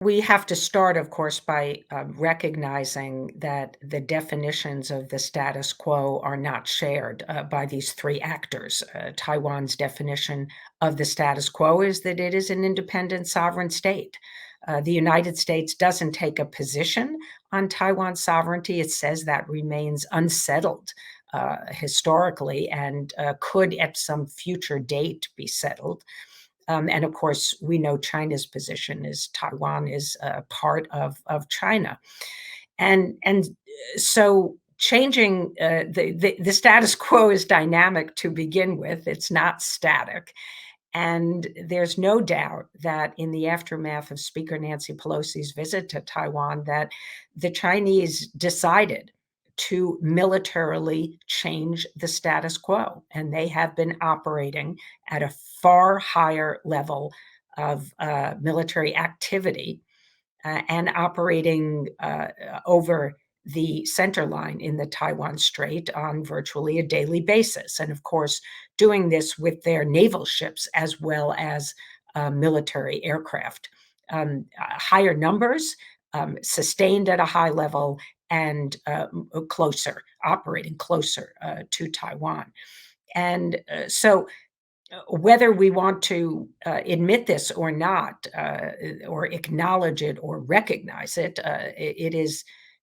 We have to start, of course, by recognizing that the definitions of the status quo are not shared by these three actors. Taiwan's definition of the status quo is that it is an independent sovereign state. The United States doesn't take a position on Taiwan's sovereignty. It says that remains unsettled historically and could at some future date be settled. And of course, we know China's position is Taiwan is part of China, and so changing the status quo is dynamic to begin with. It's not static, and there's no doubt that in the aftermath of Speaker Nancy Pelosi's visit to Taiwan, that the Chinese decided to militarily change the status quo, and they have been operating at a far higher level of military activity and operating over the center line in the Taiwan Strait on virtually a daily basis. And of course, doing this with their naval ships as well as military aircraft. Higher numbers, sustained at a high level, and closer, operating closer to Taiwan. And so whether we want to admit this or not, or acknowledge it or recognize it,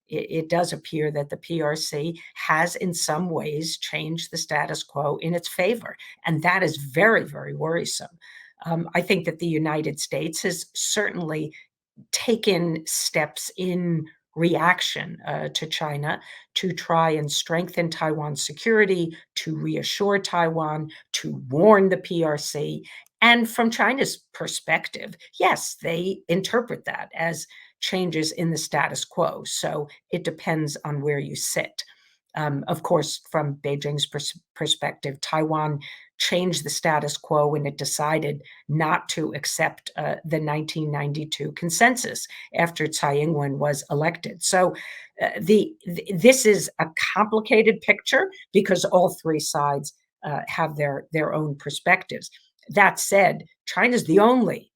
it does appear that the PRC has in some ways changed the status quo in its favor, and that is very, very worrisome. I think that the United States has certainly taken steps in reaction to China to try and strengthen Taiwan's security, to reassure Taiwan, to warn the PRC. And from China's perspective, yes, they interpret that as changes in the status quo. So it depends on where you sit. Of course, from Beijing's perspective, Taiwan changed the status quo when it decided not to accept the 1992 consensus after Tsai Ing-wen was elected. So this is a complicated picture because all three sides have their own perspectives. That said, China's the only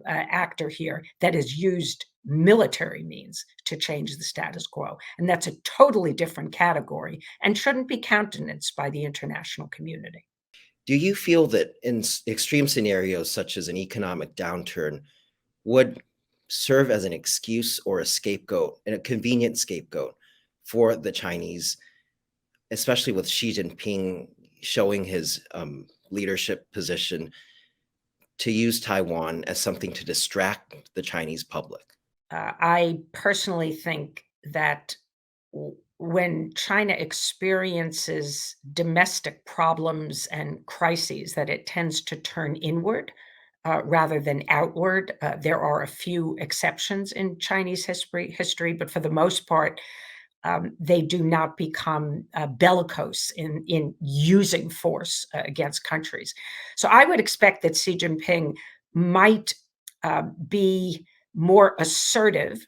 actor here that has used military means to change the status quo. And that's a totally different category and shouldn't be countenanced by the international community. Do you feel that in extreme scenarios such as an economic downturn would serve as an excuse or a scapegoat, and a convenient scapegoat for the Chinese, especially with Xi Jinping showing his leadership position, to use Taiwan as something to distract the Chinese public? I personally think that when China experiences domestic problems and crises, that it tends to turn inward rather than outward. There are a few exceptions in Chinese history, but for the most part, they do not become bellicose in using force against countries. So I would expect that Xi Jinping might be more assertive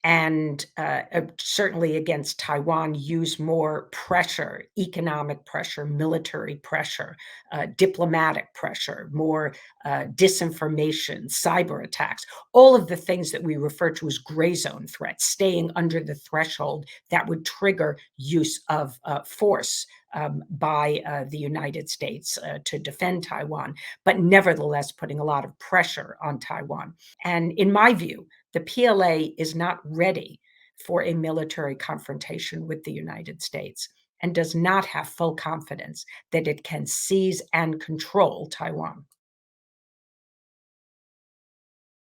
and certainly against Taiwan, use more pressure, economic pressure, military pressure, diplomatic pressure, more disinformation, cyber attacks, all of the things that we refer to as gray zone threats, staying under the threshold that would trigger use of force by the United States to defend Taiwan, but nevertheless putting a lot of pressure on Taiwan. And in my view, the PLA is not ready for a military confrontation with the United States and does not have full confidence that it can seize and control Taiwan.